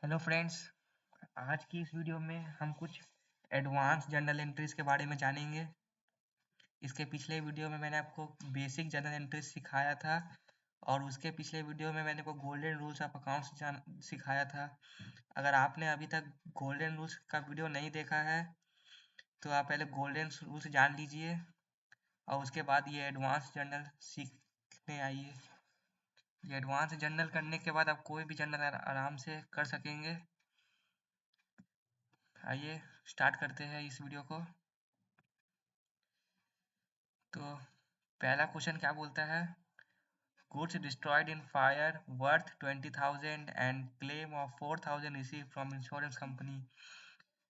Hello friends. आज की इस वीडियो में हम कुछ एडवांस जर्नल एंट्रीज के बारे में जानेंगे। इसके पिछले वीडियो में मैंने आपको बेसिक जर्नल एंट्रीज सिखाया था और उसके पिछले वीडियो में मैंने आपको गोल्डन रूल्स ऑफ अकाउंट्स सिखाया था। अगर आपने अभी तक गोल्डन रूल्स का वीडियो नहीं देखा है तो आप पहले गोल्डन रूल्स जान लीजिए और उसके बाद ये एडवांस जर्नल सीखने आइए। ये एडवांस जर्नल करने के बाद आप कोई भी जर्नल आराम से कर सकेंगे। आइए स्टार्ट करते हैं इस वीडियो को। तो पहला क्वेश्चन क्या बोलता है? Goods destroyed in fire worth 20,000 and claim of 4,000 receive from insurance company.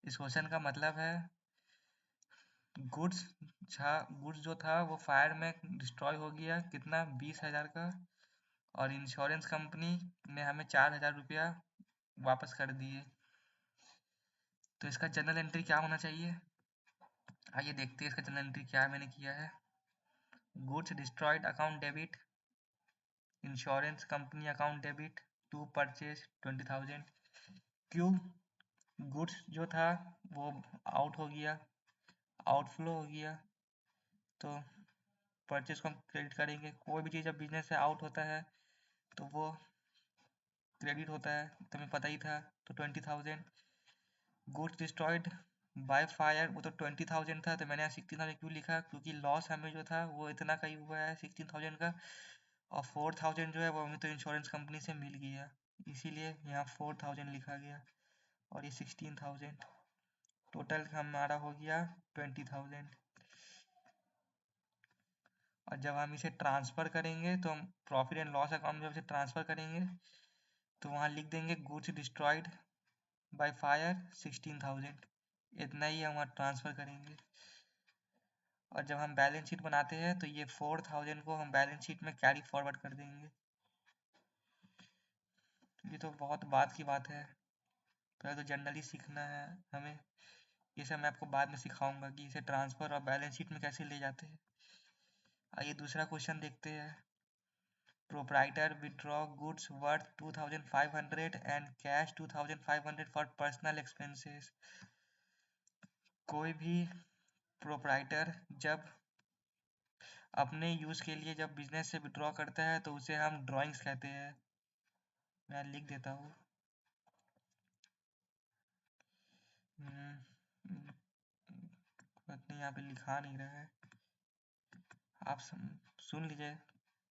इस क्वेश्चन का मतलब है गुड्स गुड्स जो था वो फायर में डिस्ट्रॉय हो गया, कितना 20,000 का, और इंश्योरेंस कंपनी ने हमें 4,000 रुपया वापस कर दिए। तो इसका जर्नल एंट्री क्या होना चाहिए? आइए देखते हैं इसका जर्नल एंट्री क्या मैंने किया है। Goods destroyed account debit, insurance company account debit to purchase 20,000। क्यों? गुड्स जो था वो आउट हो गया, आउटफ्लो हो गया, तो परचेज को हम क्रेडिट करेंगे। कोई भी चीज़ जब बिजनेस से आउट होता है तो वो क्रेडिट होता है, तो हमें पता ही था। तो 20,000। गुड्स डिस्ट्रॉयड बाय फायर, वो तो 20,000 था, तो मैंने यहाँ 16,000 क्यों लिखा? क्योंकि लॉस हमें जो था वो इतना का ही हुआ है 16,000 का, और 4,000 जो है वो हमें तो इंश्योरेंस कंपनी से मिल गया, इसीलिए यहाँ 4,000 लिखा गया और ये 16,000। टोटल हमारा हो गया 20,000। और जब हम इसे ट्रांसफ़र करेंगे तो हम प्रॉफिट एंड लॉस अकाउंट में जब इसे ट्रांसफ़र करेंगे तो वहाँ लिख देंगे गुड्स डिस्ट्रॉयड बाय फायर 16,000। इतना ही हम वहाँ ट्रांसफ़र करेंगे। और जब हम बैलेंस शीट बनाते हैं तो ये 4,000 को हम बैलेंस शीट में कैरी फॉरवर्ड कर देंगे। ये तो बहुत बात की बात है, पहले तो जनरली सीखना है हमें। ये सब मैं आपको बाद में सिखाऊंगा कि इसे ट्रांसफ़र और बैलेंस शीट में कैसे ले जाते हैं। आइए दूसरा क्वेश्चन देखते हैं। Proprietor withdraw goods worth 2,500 and cash 2,500 for personal expenses. कोई भी प्रोप्राइटर जब अपने यूज़ के लिए जब बिजनेस से विड्रॉ करता है तो उसे हम ड्राइंग्स कहते हैं। मैं लिख देता हूँ। नहीं, यहाँ पे लिखा नहीं रहा है, आप सुन लीजिए।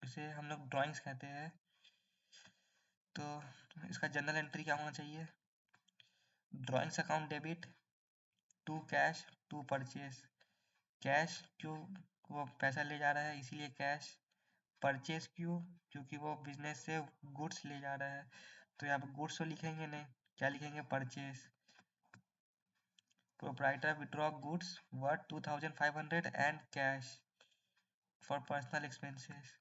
इसे हम लोग ड्राइंग्स कहते हैं। तो इसका जर्नल एंट्री क्या होना चाहिए? Drawings account debit to cash to purchase. Cash क्यों? वो पैसा ले जा रहा है इसीलिए कैश। परचेज क्यों? क्योंकि वो बिजनेस से गुड्स ले जा रहा है, तो यहाँ पे गुड्स तो लिखेंगे नहीं, क्या लिखेंगे? Purchase. Proprietor withdraw goods worth 2,500 and cash for personal expenses.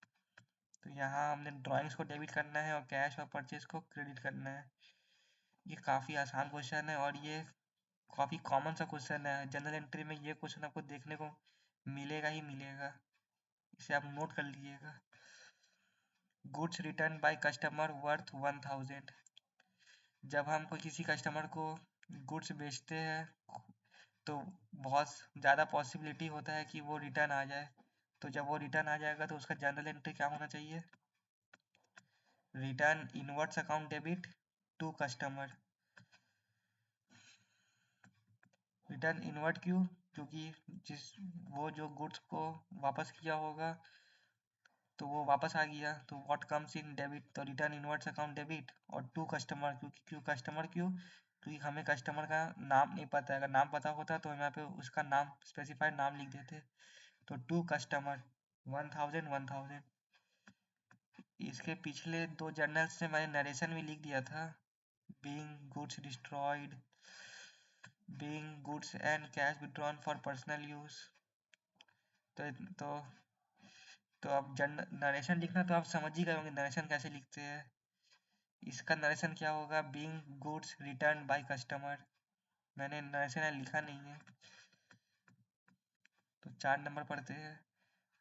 तो यहाँ हमने ड्राइंग्स को डेबिट करना है और कैश और परचेज को क्रेडिट करना है। ये काफ़ी आसान क्वेश्चन है और ये काफ़ी कॉमन सा क्वेश्चन है। जनरल एंट्री में ये क्वेश्चन आपको देखने को मिलेगा ही मिलेगा, इसे आप नोट कर लीजिएगा। Goods return by customer worth 1,000। जब हम कोई किसी कस्टमर को गुड्स बेचते हैं तो बहुत ज़्यादा पॉसिबिलिटी होता है कि वो रिटर्न आ जाए। तो जब वो रिटर्न आ जाएगा तो उसका जर्नल एंट्री क्या होना चाहिए? Returns inwards account debit to customer. Return inward क्यों? क्योंकि जिस वो जो गुड्स को वापस किया होगा तो वो वापस आ गया, तो व्हाट कम्स इन डेबिट, तो रिटर्न इनवर्ट्स अकाउंट डेबिट। और टू कस्टमर, क्योंकि क्यों कस्टमर क्यों? क्योंकि हमें कस्टमर का नाम नहीं पता है। अगर नाम पता होता तो हम यहाँ पे उसका नाम स्पेसिफाइड नाम लिख देते। तो टू कस्टमर 1,000 1,000। इसके पिछले दो जर्नल्स से मैंने नरेशन भी लिख दिया था। Being goods destroyed, being goods and cash withdrawn for personal use. तो तो तो अब नरेशन लिखना तो आप समझ ही गए होंगे नरेशन कैसे लिखते हैं। इसका नरेशन क्या होगा? Being goods return by customer. मैंने नरेशन लिखा नहीं है। तो 4 नंबर पढ़ते हैं।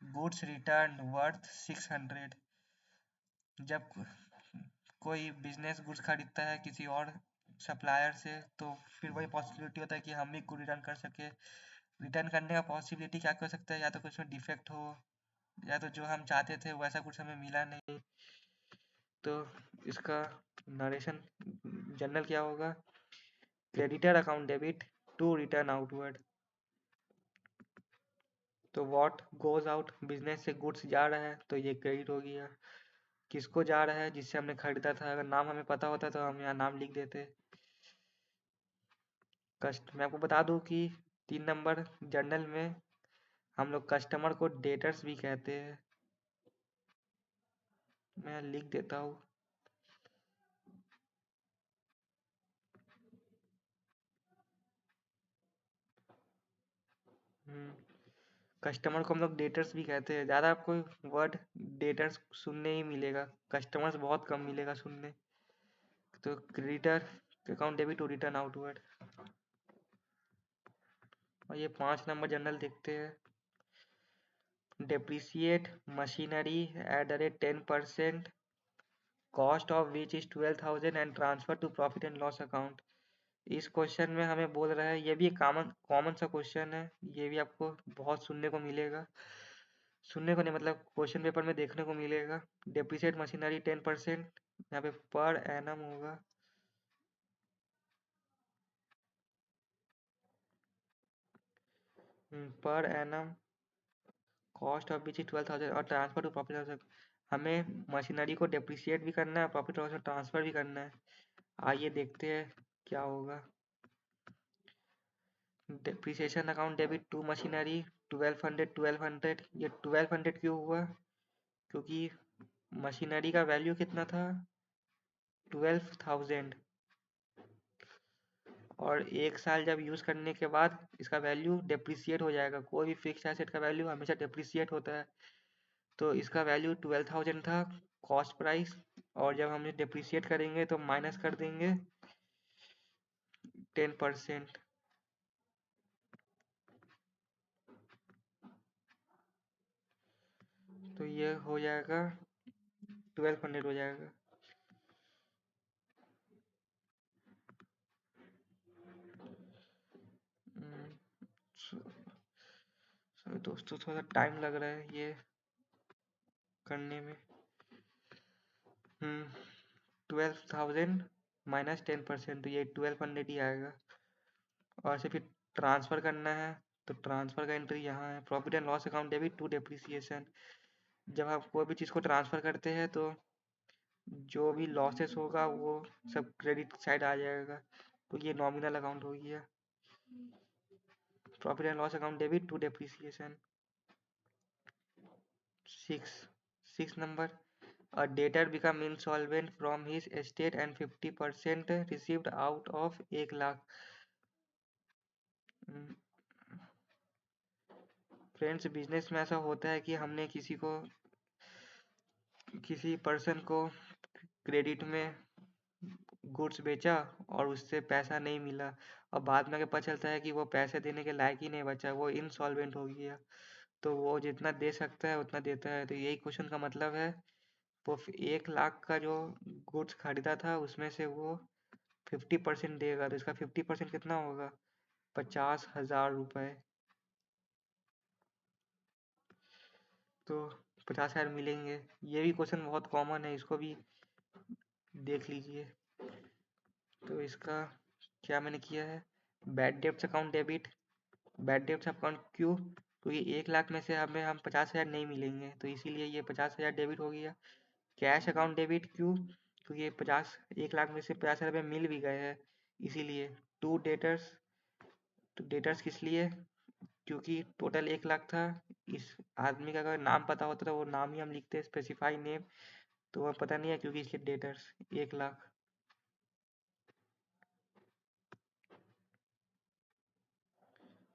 Goods return worth 600। जब कोई बिजनेस गुड्स खरीदता है किसी और सप्लायर से, तो फिर वही पॉसिबिलिटी होता है कि हम भी कुछ रिटर्न कर सके। रिटर्न करने का पॉसिबिलिटी क्या कर सकता है, या तो कुछ में डिफेक्ट हो, या तो जो हम चाहते थे वैसा कुछ हमें मिला नहीं। तो इसका नरेशन जनरल क्या होगा, creditor account debit to return outward. तो व्हाट गोज आउट, बिजनेस से गुड्स जा रहा है तो ये क्रेडिट हो गया। किसको जा रहा है, जिससे हमने खरीदा था, अगर नाम हमें पता होता तो हम यहाँ नाम लिख देते। मैं आपको बता दूं कि 3 नंबर जर्नल में हम लोग कस्टमर को डेटर्स भी कहते हैं। मैं लिख देता हूँ। कस्टमर को हम लोग डेटर्स भी कहते हैं। ज़्यादा आपको वर्ड डेटर्स सुनने ही मिलेगा, कस्टमर्स बहुत कम मिलेगा सुनने। तो creditor account debit to return outward. और ये 5 नंबर जनरल देखते हैं, depreciate machinery at the rate 10%, cost of which is 12,000 and transfer to profit and loss account। इस क्वेश्चन में हमें बोल रहा है, ये भी एक कॉमन कॉमन सा क्वेश्चन है, ये भी आपको बहुत सुनने को मिलेगा, सुनने को नहीं मतलब क्वेश्चन पेपर में देखने को मिलेगा। डेप्रिसिएट मशीनरी 10%, यहाँ पे पर एनम होगा। Per annum, cost of which is 12,000 और ट्रांसफर टू प्रॉफिट लॉस। हमें मशीनरी को डेप्रिसिएट भी करना है, प्रॉफिट लॉस में ट्रांसफर भी करना है। आइए देखते हैं क्या होगा। Depreciation account debit to machinery 1200। ये 1200 क्यों हुआ, क्योंकि मशीनरी का वैल्यू कितना था, 12,000, और 1 साल जब यूज़ करने के बाद इसका वैल्यू डेप्रिसिएट हो जाएगा। कोई भी फिक्स एसेट का वैल्यू हमेशा डेप्रिसिएट होता है। तो इसका वैल्यू 12,000 था कॉस्ट प्राइस, और जब हम डेप्रिसिएट करेंगे तो माइनस कर देंगे 10%। तो ये हो जाएगा 1200 हो जाएगा। दोस्तों थोड़ा टाइम लग रहा है ये करने में। 12,000 माइनस 10%, तो ये 1200 ही आएगा। और से फिर ट्रांसफ़र करना है, तो ट्रांसफ़र का एंट्री यहाँ है, profit and loss account debit to depreciation. जब आप कोई भी चीज़ को ट्रांसफ़र करते हैं तो जो भी लॉसेस होगा वो सब क्रेडिट साइड आ जाएगा। तो ये नॉमिनल अकाउंट हो गया, profit and loss account debit to depreciation. 6 number, a debtor become insolvent from his estate and 50% received out of 1 lakh. Friends, business में ऐसा होता है कि हमने किसी पर्सन को क्रेडिट में गुड्स बेचा और उससे पैसा नहीं मिला, और बाद में आगे पता चलता है कि वो पैसे देने के लायक ही नहीं बचा, वो इंसॉल्वेंट हो गया। तो वो जितना दे सकता है उतना देता है। तो यही क्वेश्चन का मतलब है, वो 1 लाख का जो गुड्स खरीदा था उसमें से वो 50% देगा। तो इसका 50% कितना होगा, 50,000 रुपये। तो 50,000 मिलेंगे। ये भी क्वेश्चन बहुत कॉमन है, इसको भी देख लीजिए। तो इसका क्या मैंने किया है, bad debts account debit. Bad debts account क्यों, क्योंकि 1 लाख में से हम 50,000 नहीं मिलेंगे, तो इसीलिए ये 50,000 डेबिट हो गया। कैश अकाउंट डेबिट क्यों, क्योंकि ये 1 लाख में से 50,000 रुपये मिल भी गए हैं, इसीलिए। टू डेटर्स, तो डेटर्स किस लिए, क्योंकि टोटल 1 लाख था। इस आदमी का अगर नाम पता होता तो वो नाम ही हम लिखते हैं, स्पेसिफाई नेम, तो वो पता नहीं है क्योंकि इसलिए डेटर्स 1 लाख।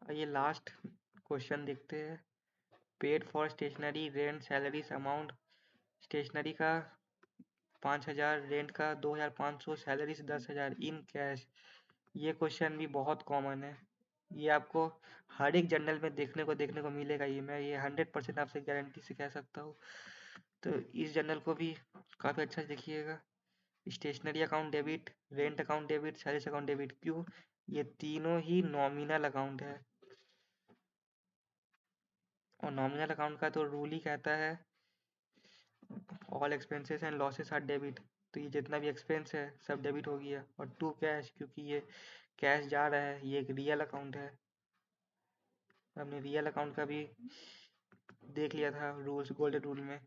ये लास्ट क्वेश्चन देखते हैं, paid for stationery rent salaries amount. Stationery का 5,000, रेंट का 2,500, सैलरीज 10,000 इन कैश। ये क्वेश्चन भी बहुत कॉमन है, ये आपको हर एक जर्नल में देखने को मिलेगा। ये मैं ये 100% आपसे गारंटी से कह सकता हूँ। तो इस जर्नल को भी काफ़ी अच्छा से देखिएगा। Stationery account debit, rent account debit, service account debit. क्यों? ये तीनों ही नॉमिनल अकाउंट है, और नॉमिनल अकाउंट का तो रूल ही कहता है all expenses and losses are debit. तो ये जितना भी एक्सपेंस है सब डेबिट हो गया। और टू कैश, क्योंकि ये कैश जा रहा है, ये एक रियल अकाउंट है। हमने रियल अकाउंट का भी देख लिया था रूल्स, गोल्डन रूल में।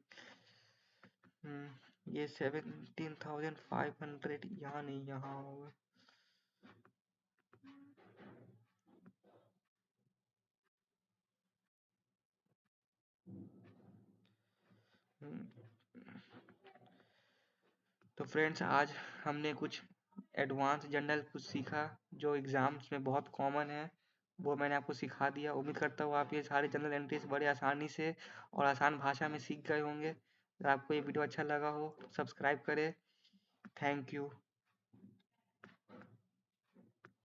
ये 17,500 यहाँ नहीं, यहाँ होगा। तो फ्रेंड्स, आज हमने कुछ एडवांस जनरल कुछ सीखा जो एग्ज़ाम्स में बहुत कॉमन है, वो मैंने आपको सिखा दिया। उम्मीद करता हूँ आप ये सारे जनरल एंट्रीज बड़े आसानी से और आसान भाषा में सीख गए होंगे। अगर आपको ये वीडियो अच्छा लगा हो, सब्सक्राइब करें। Thank you.